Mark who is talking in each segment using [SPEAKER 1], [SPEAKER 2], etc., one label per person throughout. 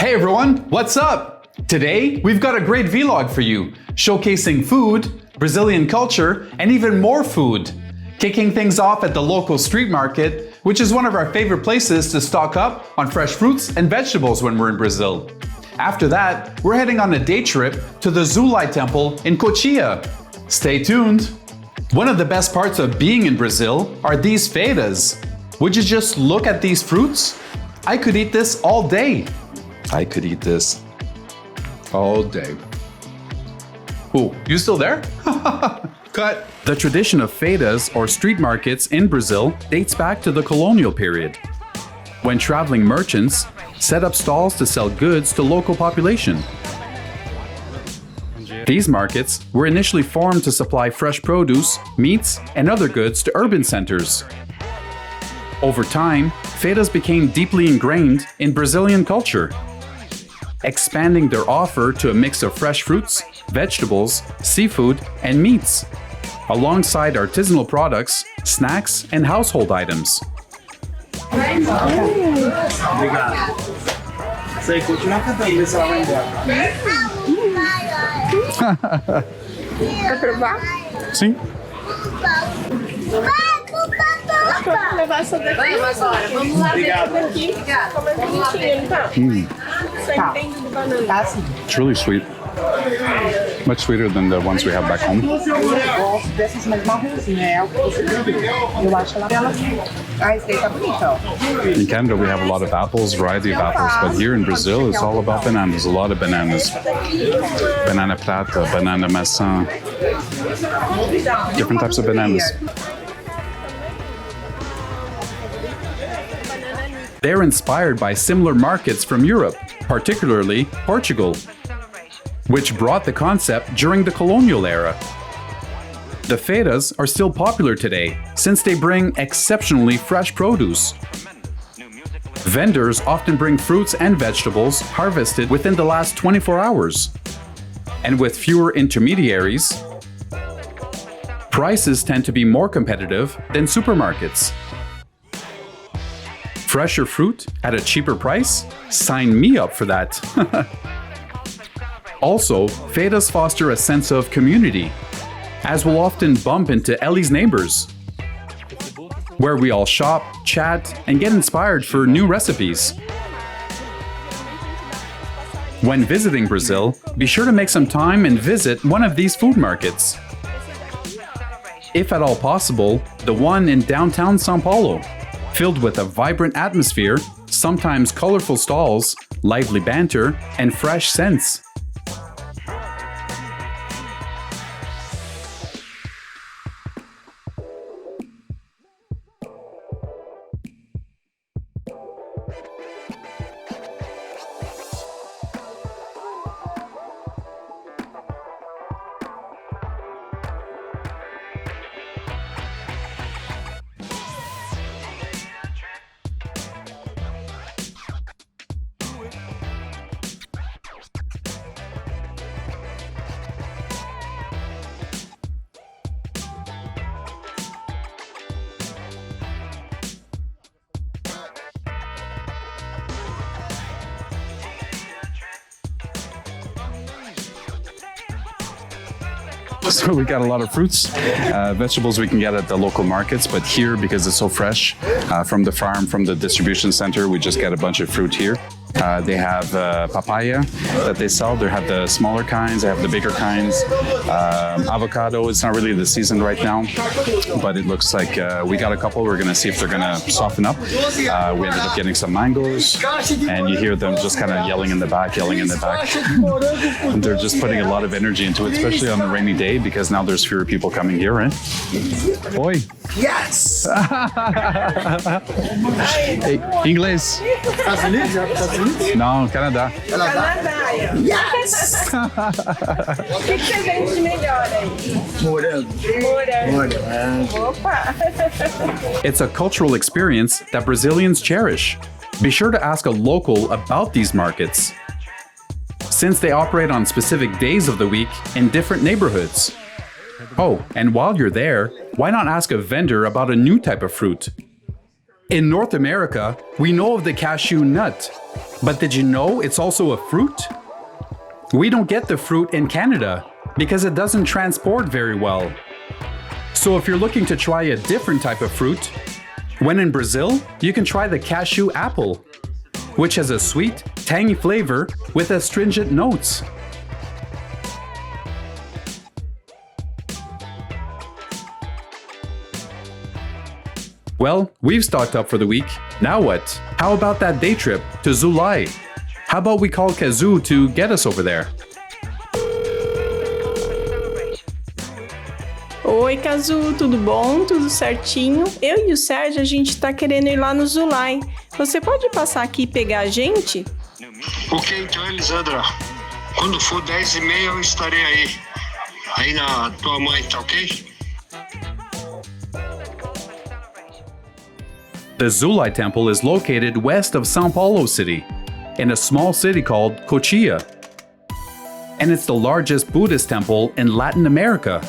[SPEAKER 1] Hey everyone, what's up? Today, we've got a great vlog for you, showcasing food, Brazilian culture, and even more food. Kicking things off at the local street market, which is one of our favorite places to stock up on fresh fruits and vegetables when we're in Brazil. After that, we're heading on a day trip to the Zu Lai Temple in Cotia. Stay tuned! One of the best parts of being in Brazil are these feiras. Would you just look at these fruits? I could eat this all day. I could eat this all day. Ooh, you still there? Cut. The tradition of feiras, or street markets in Brazil, dates back to the colonial period, when traveling merchants set up stalls to sell goods to local population. These markets were initially formed to supply fresh produce, meats, and other goods to urban centers. Over time, feiras became deeply ingrained in Brazilian culture, expanding their offer to a mix of fresh fruits, vegetables, seafood, and meats, alongside artisanal products, snacks, and household items.
[SPEAKER 2] Quer provar?
[SPEAKER 1] Sim.
[SPEAKER 2] Vamos levar essa daqui. Vamos lá ver essa daqui. Como é bonitinha, então. Você entende do banana? Tá, sim.
[SPEAKER 1] It's really sweet. Much sweeter than the ones we have back home.
[SPEAKER 3] Eu gosto dessas mais marronzinhas, é o que você pediu. Eu acho ela Ah, esse daí tá bonito, ó.
[SPEAKER 1] In Canada, we have a lot of apples, variety of apples, but here in Brazil, it's all about bananas. A lot of bananas. Banana prata, banana maçã. Different types of bananas. They're inspired by similar markets from Europe, particularly Portugal, which brought the concept during the colonial era. The feiras are still popular today since they bring exceptionally fresh produce. Vendors often bring fruits and vegetables harvested within the last 24 hours. And with fewer intermediaries, prices tend to be more competitive than supermarkets. Fresher fruit at a cheaper price? Sign me up for that. Also, feiras foster a sense of community, as we'll often bump into Ellie's neighbors, where we all shop, chat, and get inspired for new recipes. When visiting Brazil, be sure to make some time and visit one of these food markets. If at all possible, the one in downtown São Paulo, filled with a vibrant atmosphere, sometimes colorful stalls, lively banter, and fresh scents. So we got a lot of fruits, vegetables we can get at the local markets, but here, because it's so fresh from the farm, from the distribution center, we just get a bunch of fruit here. They have papaya that they sell. They have the smaller kinds, they have the bigger kinds. Avocado, it's not really the season right now, but it looks like we got a couple. We're going to see if they're going to soften up. We ended up getting some mangoes, and you hear them just kind of yelling in the back. And they're just putting a lot of energy into it, especially on a rainy day, because now there's fewer people coming here, right? Oi!
[SPEAKER 3] Yes!
[SPEAKER 1] Hey, inglês?
[SPEAKER 3] Estados Unidos?
[SPEAKER 1] Não, Canadá.
[SPEAKER 2] Canadá.
[SPEAKER 3] Yes!
[SPEAKER 2] O que você vende de melhor aí?
[SPEAKER 3] Morango.
[SPEAKER 2] Morango. Opa!
[SPEAKER 1] It's a cultural experience that Brazilians cherish. Be sure to ask a local about these markets, since they operate on specific days of the week in different neighborhoods. Oh, and while you're there, why not ask a vendor about a new type of fruit? In North America, we know of the cashew nut, but did you know it's also a fruit? We don't get the fruit in Canada because it doesn't transport very well. So if you're looking to try a different type of fruit, when in Brazil, you can try the cashew apple, which has a sweet, tangy flavor with astringent notes. Well, we've stocked up for the week. Now what? How about that day trip to Zu Lai? How about we call Kazoo to get us over there?
[SPEAKER 2] Oi, Cazu, tudo bom? Tudo certinho? Eu e o Serge, a gente tá querendo ir lá no Zu Lai. Você pode passar aqui e pegar a gente?
[SPEAKER 4] Ok, então, Elisandra. Quando for 10h30 eu estarei aí na tua mãe, tá ok?
[SPEAKER 1] The Zu Lai Temple is located west of São Paulo City, in a small city called Cotia. And it's the largest Buddhist temple in Latin America.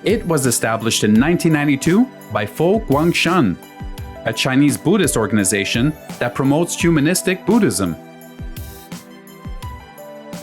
[SPEAKER 1] It was established in 1992 by Fo Guangshan, a Chinese Buddhist organization that promotes humanistic Buddhism.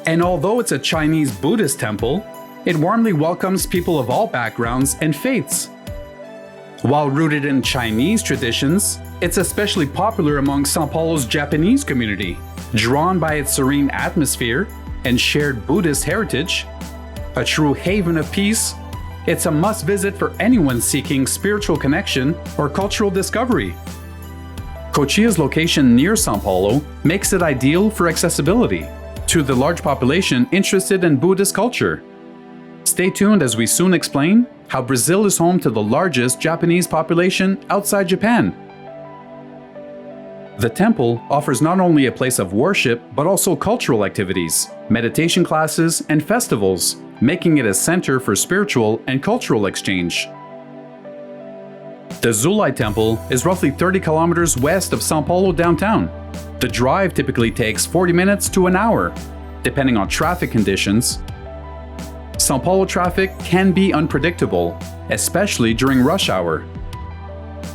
[SPEAKER 1] And although it's a Chinese Buddhist temple, it warmly welcomes people of all backgrounds and faiths. While rooted in Chinese traditions, it's especially popular among São Paulo's Japanese community, drawn by its serene atmosphere and shared Buddhist heritage. A true haven of peace, it's a must-visit for anyone seeking spiritual connection or cultural discovery. Cotia's location near São Paulo makes it ideal for accessibility to the large population interested in Buddhist culture. Stay tuned as we soon explain how Brazil is home to the largest Japanese population outside Japan. The temple offers not only a place of worship, but also cultural activities, meditation classes, and festivals, making it a center for spiritual and cultural exchange. The Zu Lai Temple is roughly 30 kilometers west of São Paulo downtown. The drive typically takes 40 minutes to an hour, depending on traffic conditions. São Paulo traffic can be unpredictable, especially during rush hour.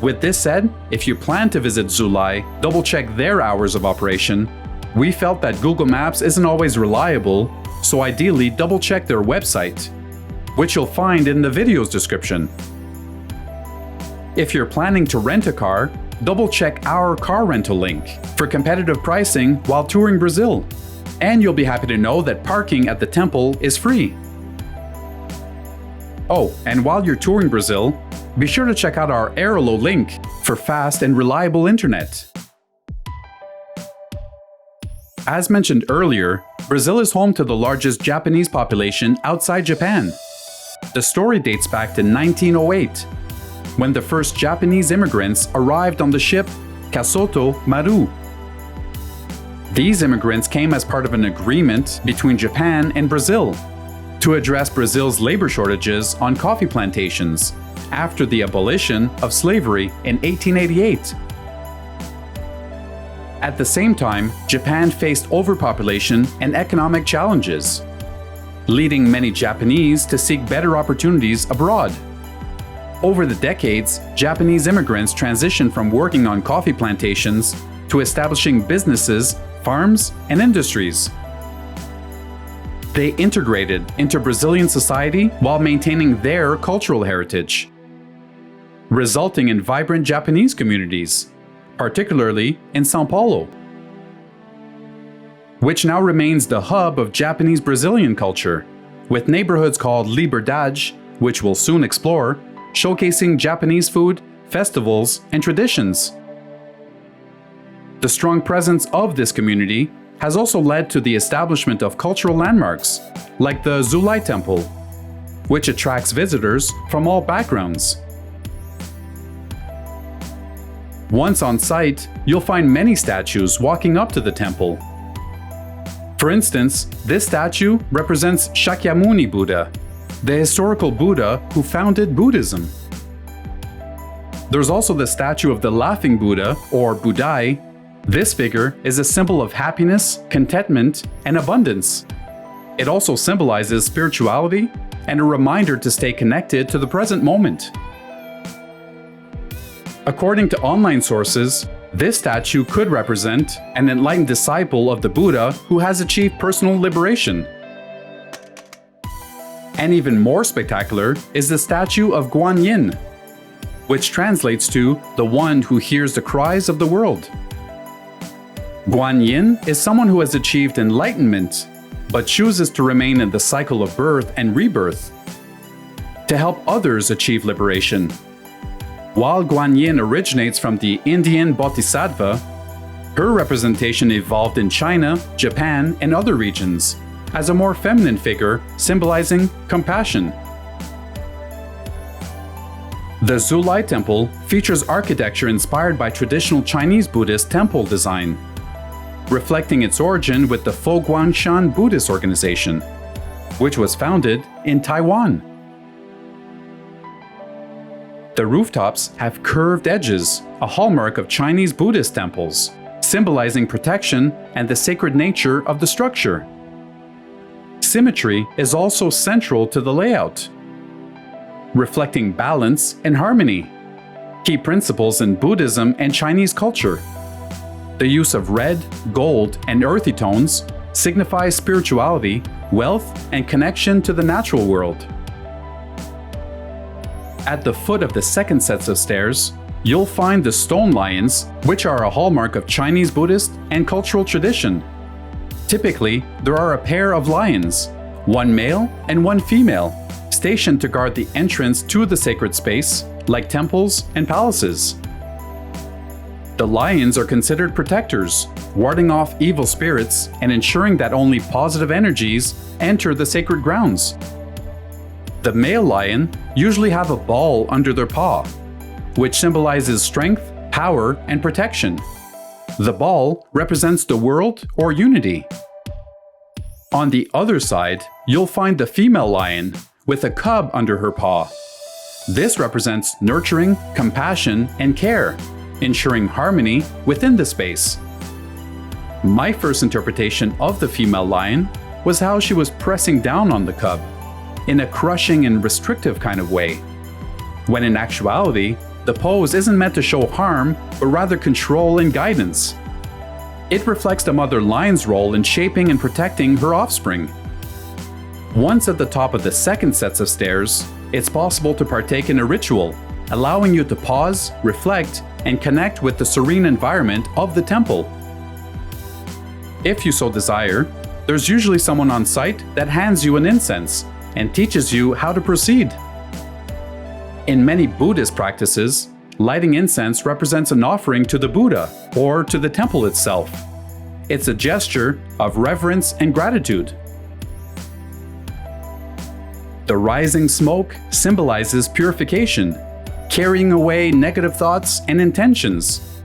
[SPEAKER 1] With this said, if you plan to visit Zu Lai, double-check their hours of operation. We felt that Google Maps isn't always reliable, so ideally double-check their website, which you'll find in the video's description. If you're planning to rent a car, double-check our car rental link for competitive pricing while touring Brazil. And you'll be happy to know that parking at the temple is free. Oh, and while you're touring Brazil, be sure to check out our Airalo link for fast and reliable internet. As mentioned earlier, Brazil is home to the largest Japanese population outside Japan. The story dates back to 1908, when the first Japanese immigrants arrived on the ship Kasoto Maru. These immigrants came as part of an agreement between Japan and Brazil to address Brazil's labor shortages on coffee plantations after the abolition of slavery in 1888. At the same time, Japan faced overpopulation and economic challenges, leading many Japanese to seek better opportunities abroad. Over the decades, Japanese immigrants transitioned from working on coffee plantations to establishing businesses, farms, and industries. They integrated into Brazilian society while maintaining their cultural heritage, resulting in vibrant Japanese communities, particularly in São Paulo, which now remains the hub of Japanese Brazilian culture, with neighborhoods called Liberdade, which we'll soon explore, showcasing Japanese food, festivals, and traditions. The strong presence of this community has also led to the establishment of cultural landmarks, like the Zu Lai Temple, which attracts visitors from all backgrounds. Once on site, you'll find many statues walking up to the temple. For instance, this statue represents Shakyamuni Buddha, the historical Buddha who founded Buddhism. There's also the statue of the Laughing Buddha, or Budai. This figure is a symbol of happiness, contentment, and abundance. It also symbolizes spirituality and a reminder to stay connected to the present moment. According to online sources, this statue could represent an enlightened disciple of the Buddha who has achieved personal liberation. And even more spectacular is the statue of Guan Yin, which translates to the one who hears the cries of the world. Guan Yin is someone who has achieved enlightenment, but chooses to remain in the cycle of birth and rebirth to help others achieve liberation. While Guan Yin originates from the Indian Bodhisattva, her representation evolved in China, Japan, and other regions as a more feminine figure symbolizing compassion. The Zu Lai Temple features architecture inspired by traditional Chinese Buddhist temple design, reflecting its origin with the Foguangshan Buddhist organization, which was founded in Taiwan. The rooftops have curved edges, a hallmark of Chinese Buddhist temples, symbolizing protection and the sacred nature of the structure. Symmetry is also central to the layout, reflecting balance and harmony, key principles in Buddhism and Chinese culture. The use of red, gold, and earthy tones signifies spirituality, wealth, and connection to the natural world. At the foot of the second sets of stairs, you'll find the stone lions, which are a hallmark of Chinese Buddhist and cultural tradition. Typically, there are a pair of lions, one male and one female, stationed to guard the entrance to the sacred space, like temples and palaces. The lions are considered protectors, warding off evil spirits and ensuring that only positive energies enter the sacred grounds. The male lion usually have a ball under their paw, which symbolizes strength, power, and protection. The ball represents the world or unity. On the other side, you'll find the female lion with a cub under her paw. This represents nurturing, compassion, and care, ensuring harmony within the space. My first interpretation of the female lion was how she was pressing down on the cub, in a crushing and restrictive kind of way, when in actuality, the pose isn't meant to show harm, but rather control and guidance. It reflects the mother lion's role in shaping and protecting her offspring. Once at the top of the second sets of stairs, it's possible to partake in a ritual, allowing you to pause, reflect, and connect with the serene environment of the temple. If you so desire, there's usually someone on site that hands you an incense and teaches you how to proceed. In many Buddhist practices, lighting incense represents an offering to the Buddha or to the temple itself. It's a gesture of reverence and gratitude. The rising smoke symbolizes purification, carrying away negative thoughts and intentions,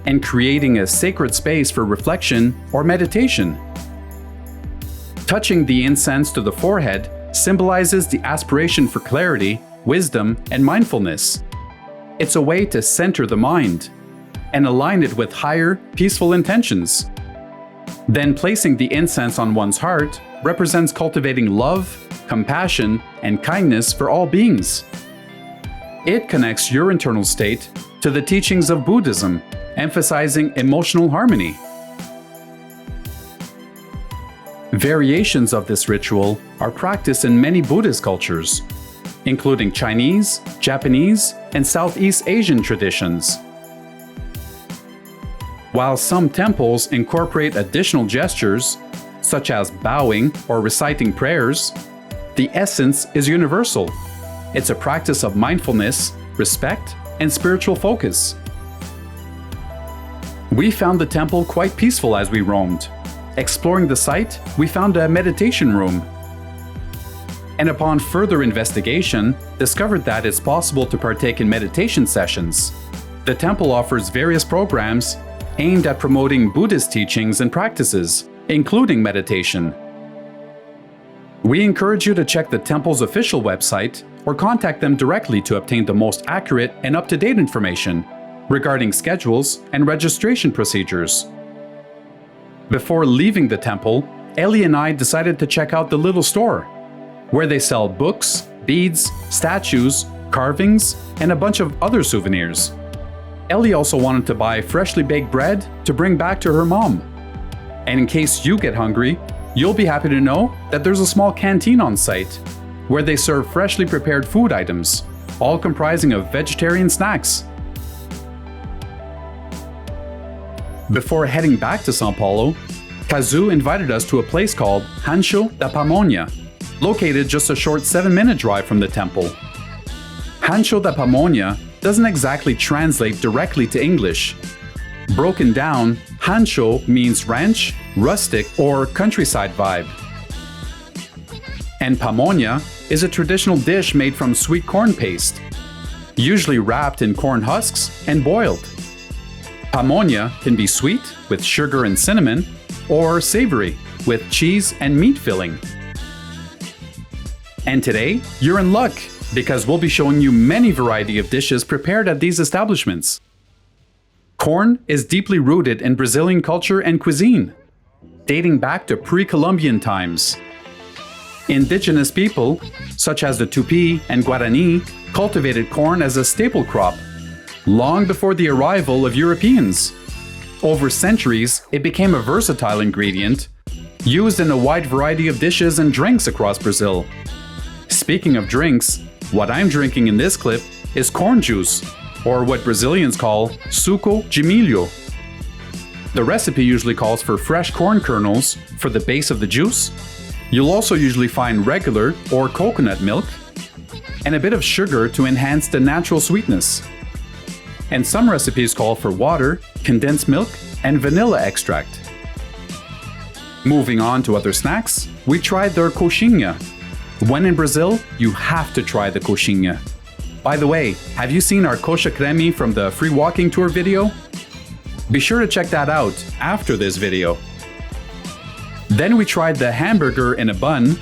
[SPEAKER 1] and creating a sacred space for reflection or meditation. Touching the incense to the forehead symbolizes the aspiration for clarity, wisdom, and mindfulness. It's a way to center the mind and align it with higher, peaceful intentions. Then placing the incense on one's heart represents cultivating love, compassion, and kindness for all beings. It connects your internal state to the teachings of Buddhism, emphasizing emotional harmony. Variations of this ritual are practiced in many Buddhist cultures, including Chinese, Japanese, and Southeast Asian traditions. While some temples incorporate additional gestures, such as bowing or reciting prayers, the essence is universal. It's a practice of mindfulness, respect, and spiritual focus. We found the temple quite peaceful as we roamed. Exploring the site, we found a meditation room, and upon further investigation, discovered that it's possible to partake in meditation sessions. The temple offers various programs aimed at promoting Buddhist teachings and practices, including meditation. We encourage you to check the temple's official website or contact them directly to obtain the most accurate and up-to-date information regarding schedules and registration procedures. Before leaving the temple, Ellie and I decided to check out the little store, where they sell books, beads, statues, carvings, and a bunch of other souvenirs. Ellie also wanted to buy freshly baked bread to bring back to her mom. And in case you get hungry, you'll be happy to know that there's a small canteen on site where they serve freshly prepared food items, all comprising of vegetarian snacks. Before heading back to São Paulo, Kazu invited us to a place called Rancho da Pamonha, located just a short 7-minute drive from the temple. Rancho da Pamonha doesn't exactly translate directly to English. Broken down, rancho means ranch, rustic, or countryside vibe. And pamonha is a traditional dish made from sweet corn paste, usually wrapped in corn husks and boiled. Pamonha can be sweet with sugar and cinnamon, or savory with cheese and meat filling. And today, you're in luck, because we'll be showing you many variety of dishes prepared at these establishments. Corn is deeply rooted in Brazilian culture and cuisine, dating back to pre-Columbian times. Indigenous people, such as the Tupi and Guarani, cultivated corn as a staple crop, long before the arrival of Europeans. Over centuries, it became a versatile ingredient, used in a wide variety of dishes and drinks across Brazil. Speaking of drinks, what I'm drinking in this clip is corn juice, or what Brazilians call suco de milho. The recipe usually calls for fresh corn kernels for the base of the juice. You'll also usually find regular or coconut milk, and a bit of sugar to enhance the natural sweetness. And some recipes call for water, condensed milk, and vanilla extract. Moving on to other snacks, we tried their coxinha. When in Brazil, you have to try the coxinha. By the way, have you seen our coxa creme from the free walking tour video? Be sure to check that out after this video. Then we tried the hamburger in a bun,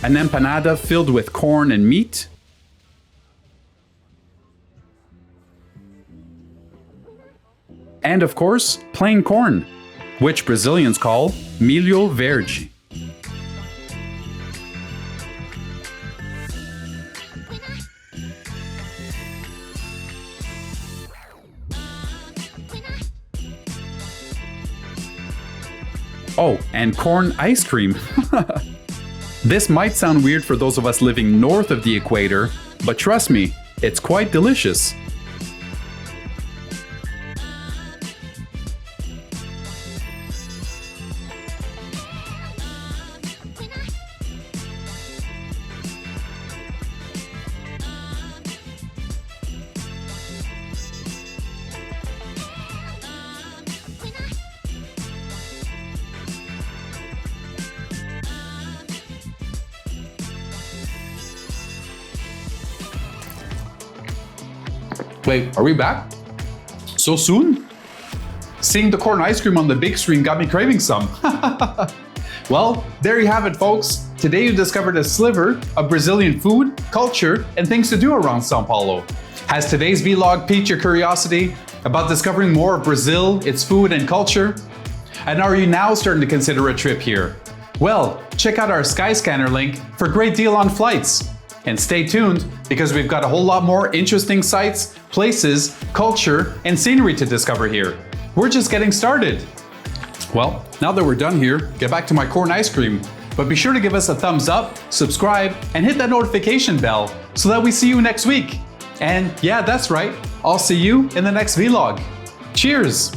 [SPEAKER 1] an empanada filled with corn and meat, and of course, plain corn, which Brazilians call milho verde. Oh, and corn ice cream. This might sound weird for those of us living north of the equator, but trust me, it's quite delicious. Wait, are we back? So soon? Seeing the corn ice cream on the big screen got me craving some. Well, there you have it, folks. Today you discovered a sliver of Brazilian food, culture, and things to do around São Paulo. Has today's vlog piqued your curiosity about discovering more of Brazil, its food and culture? And are you now starting to consider a trip here? Well, check out our Skyscanner link for a great deal on flights. And stay tuned, because we've got a whole lot more interesting sites, places, culture, and scenery to discover here. We're just getting started. Well, now that we're done here, get back to my corn ice cream. But be sure to give us a thumbs up, subscribe, and hit that notification bell so that we see you next week. And yeah, that's right, I'll see you in the next vlog. Cheers!